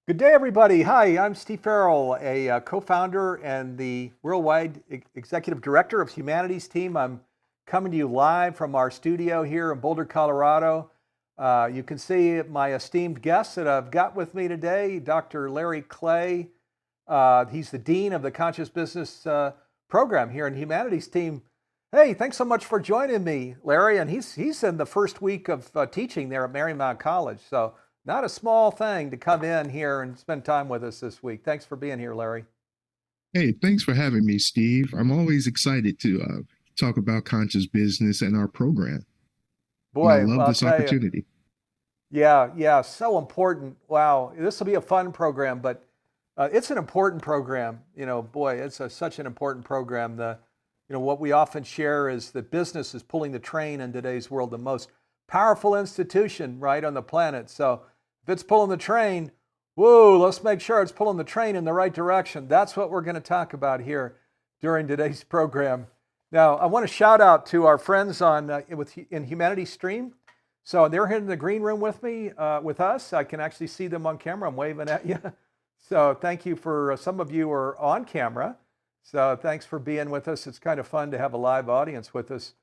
Good day, everybody. Hi, I'm Steve Farrell, a co-founder and the worldwide executive director of Humanities Team. I'm coming to you live from our studio here in Boulder, Colorado. You can see my esteemed guests that I've got with me today, Dr. Larry Clay. He's the dean of the Conscious Business program here in Humanities Team. Hey, thanks so much for joining me, Larry. And he's in the first week of teaching there at Marymount College. So not a small thing to come in here and spend time with us this week. Thanks for being here, Larry. Hey, thanks for having me, Steve. I'm always excited to talk about conscious business and our program, and I Boy, love I'll this tell you, opportunity. yeah, so important. Wow, this will be a fun program, but it's an important program. Boy, it's such an important program. What we often share is that business is pulling the train in today's world, the most powerful institution, right, on the planet. So if it's pulling the train, whoa, let's make sure it's pulling the train in the right direction. That's what we're going to talk about here during today's program. Now, I want to shout out to our friends in Humanity Stream. So they're here in the green room with me, with us. I can actually see them on camera. I'm waving at you. So thank you for some of you are on camera. So thanks for being with us. It's kind of fun to have a live audience with us.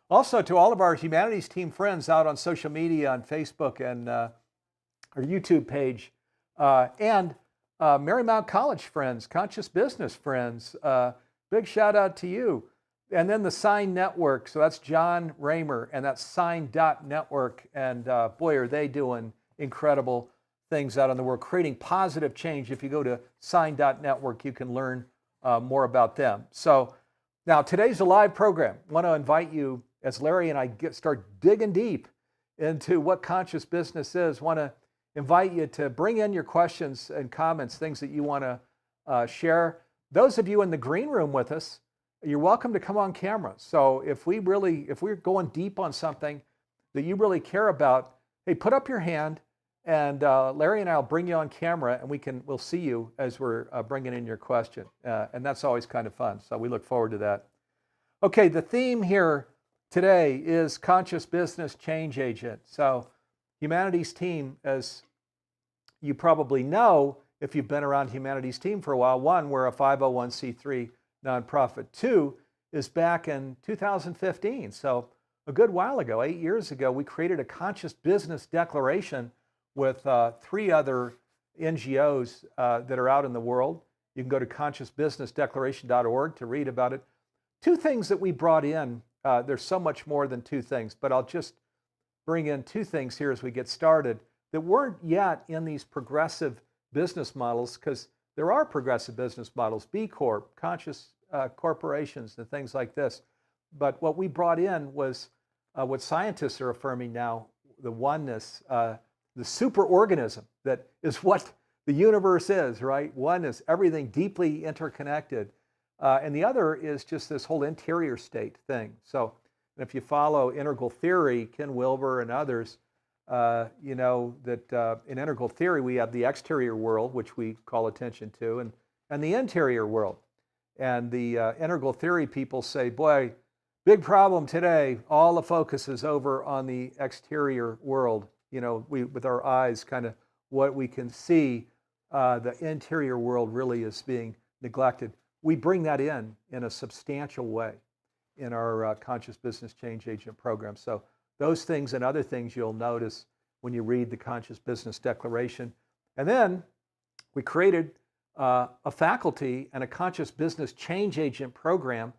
Also, to all of our Humanities Team friends out on social media, on Facebook and our YouTube page, and Marymount College friends, Conscious Business friends, big shout out to you. And then the Sign Network. So that's John Raymer and that's Sign.network. And boy, are they doing incredible things out in the world, creating positive change. If you go to Sign.network, you can learn more about them. So now today's a live program. I want to invite you, as Larry and I start digging deep into what conscious business is, want to invite you to bring in your questions and comments, things that you want to share. Those of you in the green room with us, you're welcome to come on camera. So if we're going deep on something that you really care about, hey, put up your hand, and Larry and I will bring you on camera, and we'll see you as we're bringing in your question. And that's always kind of fun. So we look forward to that. Okay, the theme here today is conscious business change agent. So Humanities Team, as you probably know, if you've been around Humanities Team for a while, one, we're a 501c3 nonprofit. Two is back in 2015. So a good while ago, 8 years ago, we created a conscious business declaration with three other NGOs that are out in the world. You can go to consciousbusinessdeclaration.org to read about it. Two things that we brought in, there's so much more than two things, but I'll just bring in two things here as we get started that weren't yet in these progressive business models, because there are progressive business models, B Corp, conscious corporations, and things like this. But what we brought in was what scientists are affirming now, the oneness, the superorganism that is what the universe is, right? One is everything deeply interconnected. And the other is just this whole interior state thing. So if you follow integral theory, Ken Wilber and others, you know that in integral theory, we have the exterior world, which we call attention to, and the interior world. And the integral theory people say, boy, big problem today. All the focus is over on the exterior world. With our eyes, kind of what we can see, the interior world really is being neglected. We bring that in a substantial way in our Conscious Business Change Agent program. So those things and other things you'll notice when you read the Conscious Business Declaration. And then we created a faculty and a Conscious Business Change Agent program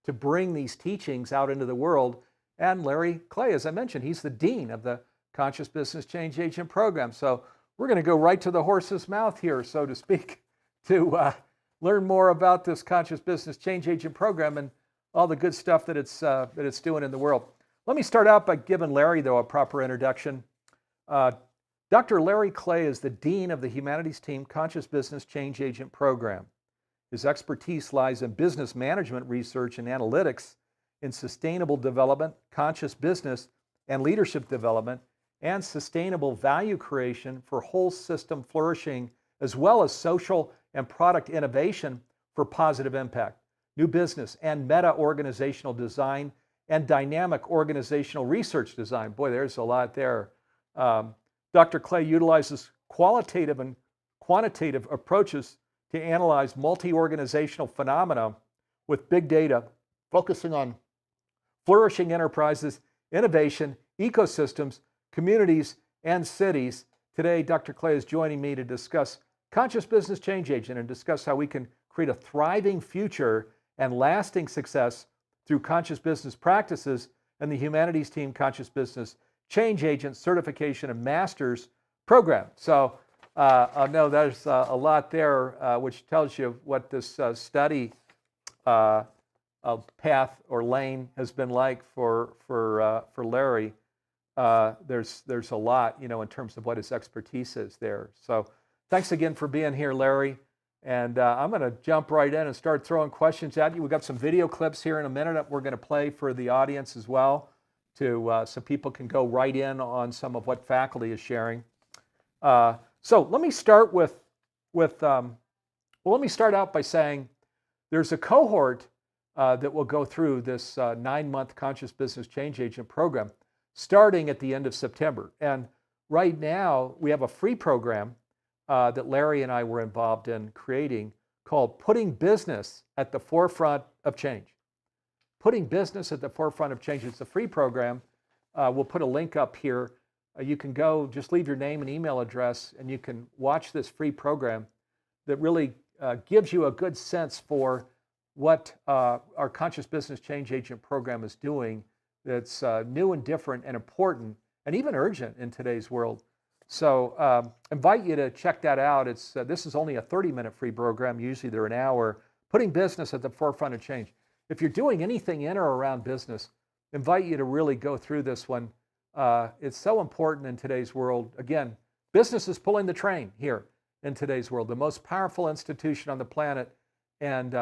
to bring these teachings out into the world. And Larry Clay, as I mentioned, he's the dean of the Conscious Business Change Agent program. So we're going to go right to the horse's mouth here, so to speak, to learn more about this Conscious Business Change Agent program and all the good stuff that it's doing in the world. Let me start out by giving Larry, though, a proper introduction. Dr. Larry Clay is the dean of the Humanities Team Conscious Business Change Agent program. His expertise lies in business management research and analytics, in sustainable development, conscious business, and leadership development, and sustainable value creation for whole system flourishing, as well as social and product innovation for positive impact, new business and meta-organizational design, and dynamic organizational research design. Boy, there's a lot there. Dr. Clay utilizes qualitative and quantitative approaches to analyze multi-organizational phenomena with big data, focusing on flourishing enterprises, innovation, ecosystems, communities, and cities. Today, Dr. Clay is joining me to discuss conscious business change agent and discuss how we can create a thriving future and lasting success through conscious business practices and the Humanities Team Conscious Business Change Agent Certification and Masters program. So I know there's a lot there, which tells you what this study path or lane has been like for Larry. There's a lot, in terms of what his expertise is there. So thanks again for being here, Larry. And I'm going to jump right in and start throwing questions at you. We've got some video clips here in a minute that we're going to play for the audience as well, so people can go right in on some of what faculty is sharing. So let me start let me start out by saying there's a cohort that will go through this 9-month Conscious Business Change Agent program starting at the end of September. And right now we have a free program that Larry and I were involved in creating called Putting Business at the Forefront of Change. Putting Business at the Forefront of Change. It's a free program. We'll put a link up here. You can go, just leave your name and email address, and you can watch this free program that really gives you a good sense for what our Conscious Business Change Agent program is doing that's new and different and important and even urgent in today's world. So invite you to check that out. This is only a 30-minute free program. Usually they're an hour. Putting Business at the Forefront of Change. If you're doing anything in or around business, invite you to really go through this one. It's so important in today's world. Again, business is pulling the train here in today's world, the most powerful institution on the planet. And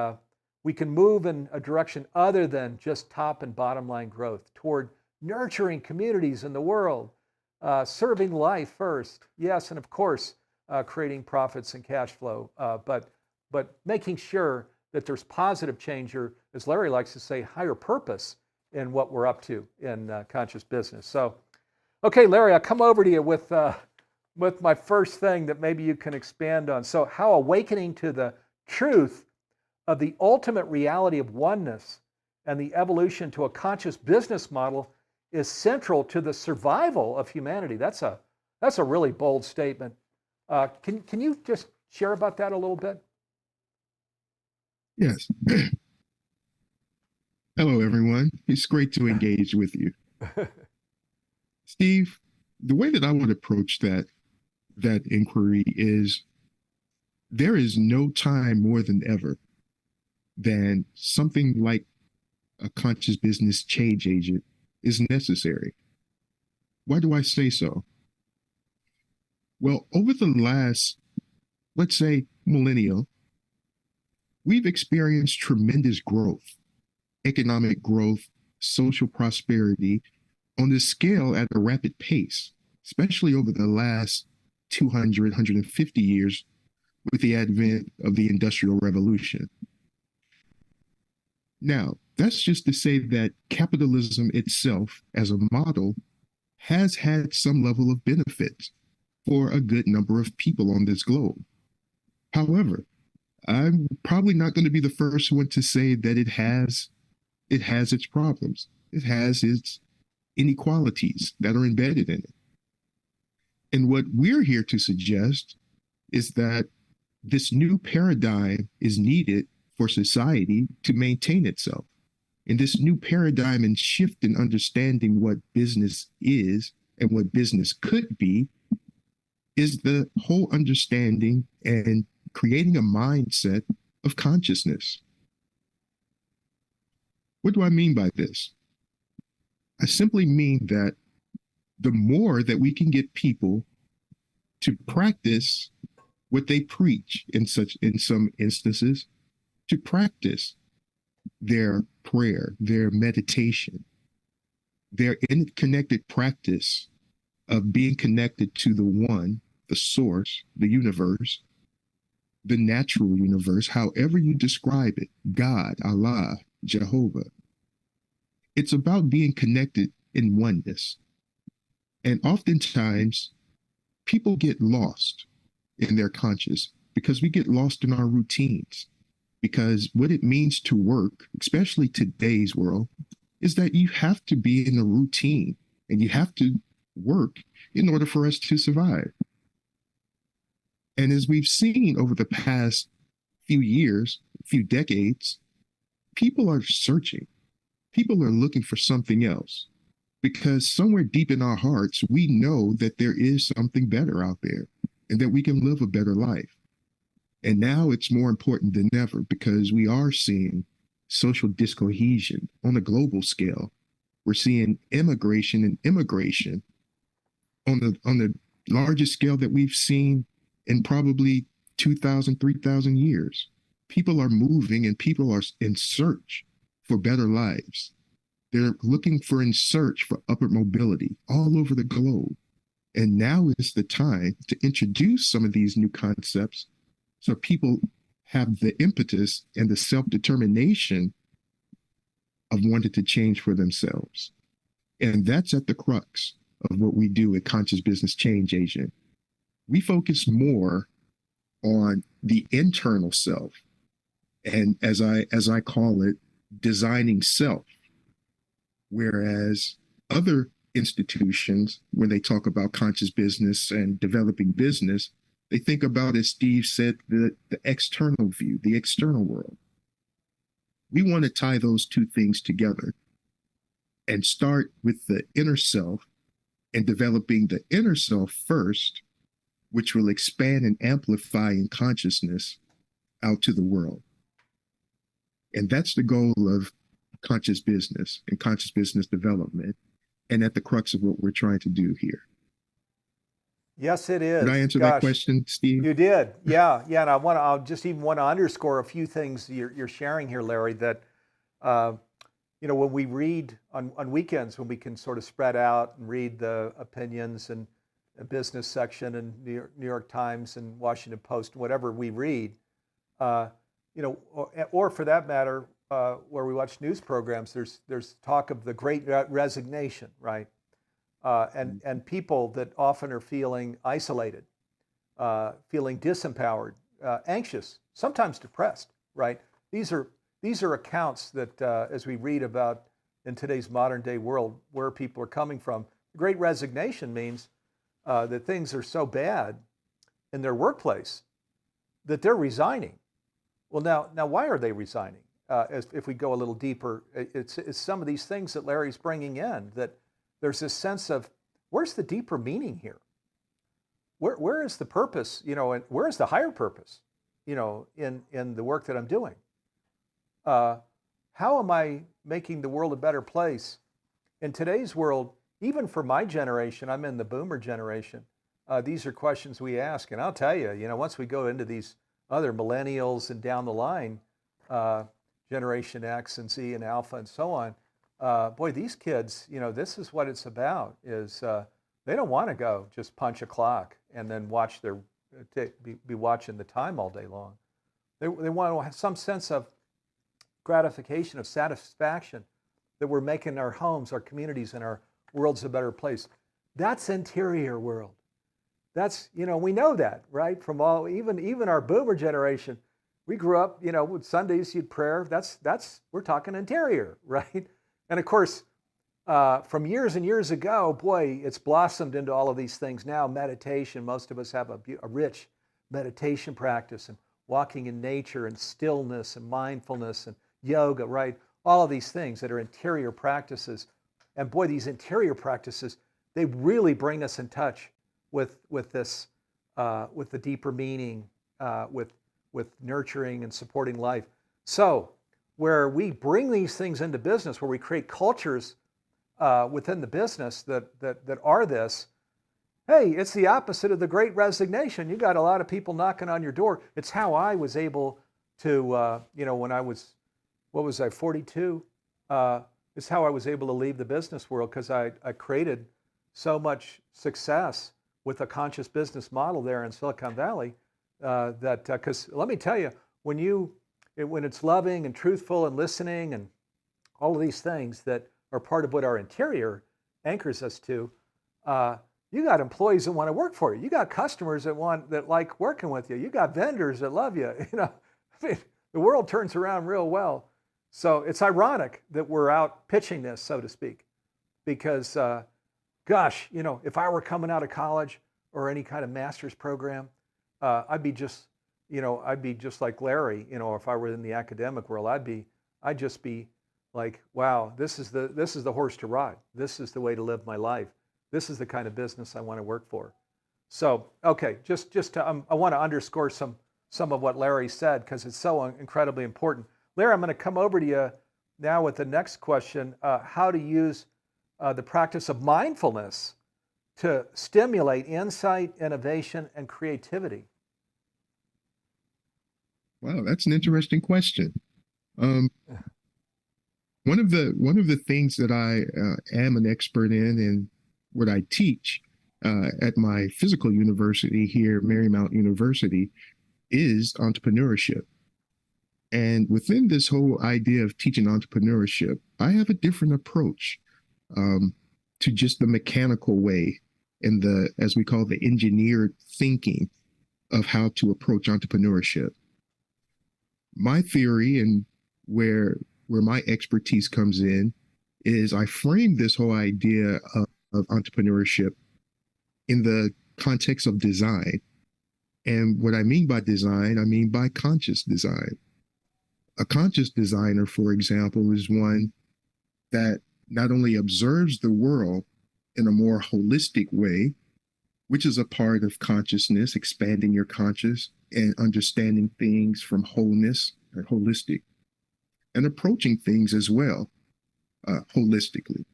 we can move in a direction other than just top and bottom line growth toward nurturing communities in the world, serving life first. Yes, and of course, creating profits and cash flow, but making sure that there's positive change, or as Larry likes to say, higher purpose in what we're up to in conscious business. So, okay, Larry, I'll come over to you with my first thing that maybe you can expand on. So how awakening to the truth of the ultimate reality of oneness and the evolution to a conscious business model is central to the survival of humanity. That's a really bold statement. Can you just share about that a little bit? Yes. Hello, everyone. It's great to engage with you. Steve, the way that I would approach that inquiry is there is no time more than ever than something like a conscious business change agent is necessary. Why do I say so? Well, over the last, let's say, millennium, we've experienced tremendous growth, economic growth, social prosperity on this scale at a rapid pace, especially over the last 200, 150 years with the advent of the Industrial Revolution. Now, that's just to say that capitalism itself as a model has had some level of benefit for a good number of people on this globe. However, I'm probably not going to be the first one to say that it has its problems. It has its inequalities that are embedded in it. And what we're here to suggest is that this new paradigm is needed for society to maintain itself. And this new paradigm and shift in understanding what business is and what business could be is the whole understanding and creating a mindset of consciousness. What do I mean by this? I simply mean that the more that we can get people to practice what they preach in some instances, to practice their prayer, their meditation, their interconnected practice of being connected to the one, the source, the universe, the natural universe, however you describe it, God, Allah, Jehovah. It's about being connected in oneness. And oftentimes, people get lost in their conscious because we get lost in our routines. Because what it means to work, especially today's world, is that you have to be in a routine and you have to work in order for us to survive. And as we've seen over the past few years, few decades, people are searching. People are looking for something else because somewhere deep in our hearts, we know that there is something better out there and that we can live a better life. And now it's more important than ever because we are seeing social discohesion on a global scale. We're seeing immigration and immigration on the largest scale that we've seen in probably 2,000, 3,000 years. People are moving and people are in search for better lives. They're looking for in search for upward mobility all over the globe. And now is the time to introduce some of these new concepts so people have the impetus and the self-determination of wanting to change for themselves. And that's at the crux of what we do at Conscious Business Change Agent. We focus more on the internal self, and as I call it, designing self. Whereas other institutions, when they talk about conscious business and developing business, they think about, as Steve said, the external view, the external world. We want to tie those two things together and start with the inner self and developing the inner self first, which will expand and amplify in consciousness out to the world. And that's the goal of conscious business and conscious business development, and at the crux of what we're trying to do here. Yes, it is. Did I answer that question, Steve? You did. Yeah. And I'll just even want to underscore a few things you're sharing here, Larry, that, when we read on weekends, when we can sort of spread out and read the opinions and a business section in New York Times and Washington Post, whatever we read, or for that matter, where we watch news programs, there's talk of the Great Resignation, right? And people that often are feeling isolated, feeling disempowered, anxious, sometimes depressed, right? These are accounts that, as we read about in today's modern day world, where people are coming from. The Great Resignation means that things are so bad in their workplace that they're resigning. Well, now why are they resigning? If we go a little deeper, it's some of these things that Larry's bringing in, that there's this sense of, where's the deeper meaning here? Where is the purpose, and where is the higher purpose, in the work that I'm doing? How am I making the world a better place? In today's world, even for my generation, I'm in the boomer generation, these are questions we ask. And I'll tell you, once we go into these other millennials and down the line, Generation X and Z and Alpha and so on, boy, these kids, this is what it's about, is they don't want to go just punch a clock and then watch be watching the time all day long. They want to have some sense of gratification, of satisfaction, that we're making our homes, our communities, and our worlds a better place. That's interior world. That's, we know that, right? From even our boomer generation, we grew up, with Sundays, you'd prayer. We're talking interior, right? And of course, from years and years ago, boy, it's blossomed into all of these things now. Meditation, most of us have a rich meditation practice, and walking in nature and stillness and mindfulness and yoga, right? All of these things that are interior practices. And boy, these interior practices, they really bring us in touch with this, with the deeper meaning, with nurturing and supporting life. So where we bring these things into business, where we create cultures within the business that are this, hey, it's the opposite of the Great Resignation. You got a lot of people knocking on your door. It's how I was able to, when I was, 42? It's how I was able to leave the business world, because I created so much success with a conscious business model there in Silicon Valley, because let me tell you, when it's loving and truthful and listening and all of these things that are part of what our interior anchors us to, You got employees that want to work for you. You got customers that like working with you. You got vendors that love you. I mean, the world turns around real well. So it's ironic that we're out pitching this, so to speak, because gosh, if I were coming out of college or any kind of master's program, I'd be just, I'd be just like Larry. If I were in the academic world, I'd just be like, wow, this is the horse to ride. This is the way to live my life. This is the kind of business I want to work for. So, okay, I want to underscore some of what Larry said because it's so incredibly important. Larry, I'm going to come over to you now with the next question: how to use the practice of mindfulness to stimulate insight, innovation, and creativity. Wow, that's an interesting question. Um, one of the things that I am an expert in and what I teach at my physical university here, Marymount University, is entrepreneurship. And within this whole idea of teaching entrepreneurship, I have a different approach to just the mechanical way and the, as we call, the engineered thinking of how to approach entrepreneurship. My theory and where my expertise comes in is I frame this whole idea of entrepreneurship in the context of design. And what I mean by design, I mean by conscious design. A conscious designer, for example, is one that not only observes the world in a more holistic way, which is a part of consciousness, expanding your conscious and understanding things from wholeness or holistic, and approaching things as well holistically.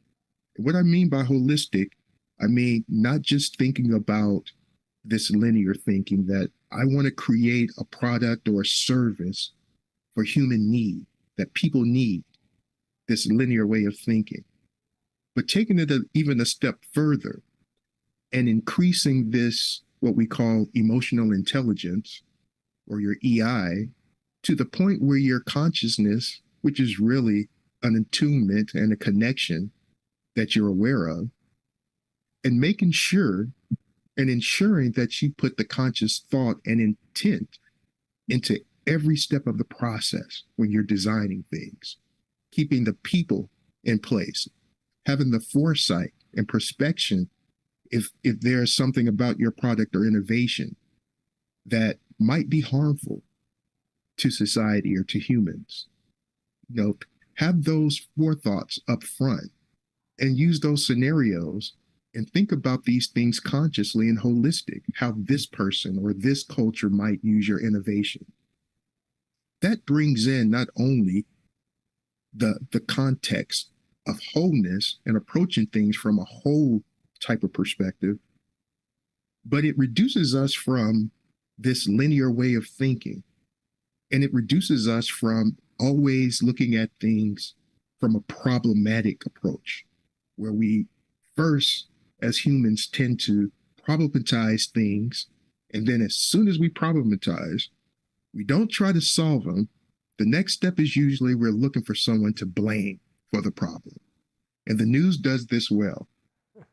What I mean by holistic, I mean not just thinking about this linear thinking that I want to create a product or a service for human need, that people need, this linear way of thinking, but taking it even a step further and increasing this, what we call emotional intelligence or your EI, to the point where your consciousness, which is really an attunement and a connection that you're aware of, and making sure and ensuring that you put the conscious thought and intent into every step of the process when you're designing things, keeping the people in place, having the foresight and perspection if there's something about your product or innovation that might be harmful to society or to humans. Have those forethoughts up front and use those scenarios and think about these things consciously and holistic, how this person or this culture might use your innovation. That brings in not only the context of wholeness and approaching things from a whole type of perspective, but it reduces us from this linear way of thinking. And it reduces us from always looking at things from a problematic approach, where we first, as humans, tend to problematize things. And then as soon as we problematize, we don't try to solve them. The next step is usually we're looking for someone to blame for the problem. And the news does this well.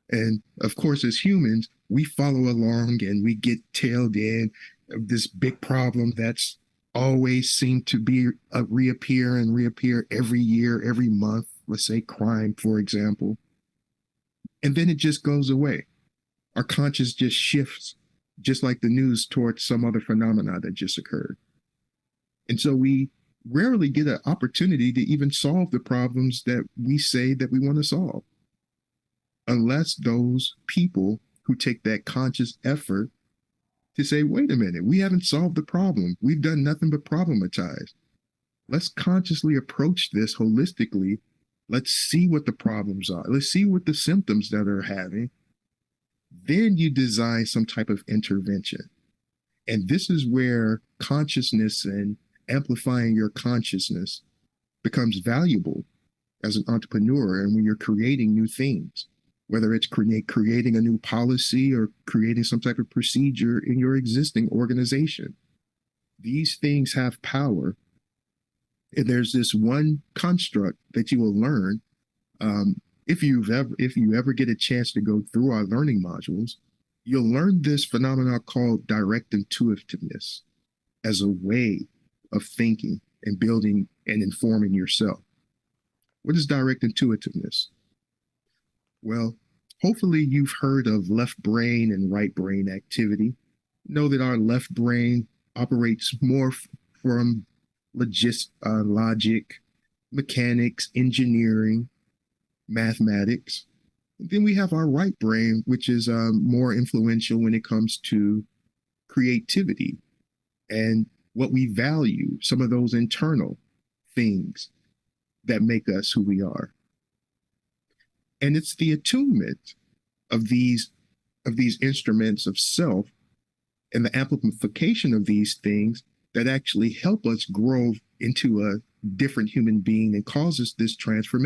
And of course, as humans, we follow along and we get tailed in of this big problem that's always seemed to be reappear every year, every month. Let's say crime, for example. And then it just goes away. Our conscience just shifts, just like the news, towards some other phenomena that just occurred. And so we rarely get an opportunity to even solve the problems that we say that we want to solve, unless those people who take that conscious effort to say, wait a minute, we haven't solved the problem. We've done nothing but problematize. Let's consciously approach this holistically. Let's see what the problems are. Let's see what the symptoms that are having. Then you design some type of intervention. And this is where consciousness and amplifying your consciousness becomes valuable as an entrepreneur and when you're creating new things, whether it's creating a new policy or creating some type of procedure in your existing organization. These things have power. And there's this one construct that you will learn if you ever get a chance to go through our learning modules, you'll learn this phenomenon called direct intuitiveness as a way of thinking and building and informing yourself. What is direct intuitiveness? Well, hopefully you've heard of left brain and right brain activity. Know that our left brain operates more from logic, mechanics, engineering, mathematics. And then we have our right brain, which is more influential when it comes to creativity and what we value, some of those internal things that make us who we are. And it's the attunement of these instruments of self and the amplification of these things that actually help us grow into a different human being and causes this transformation.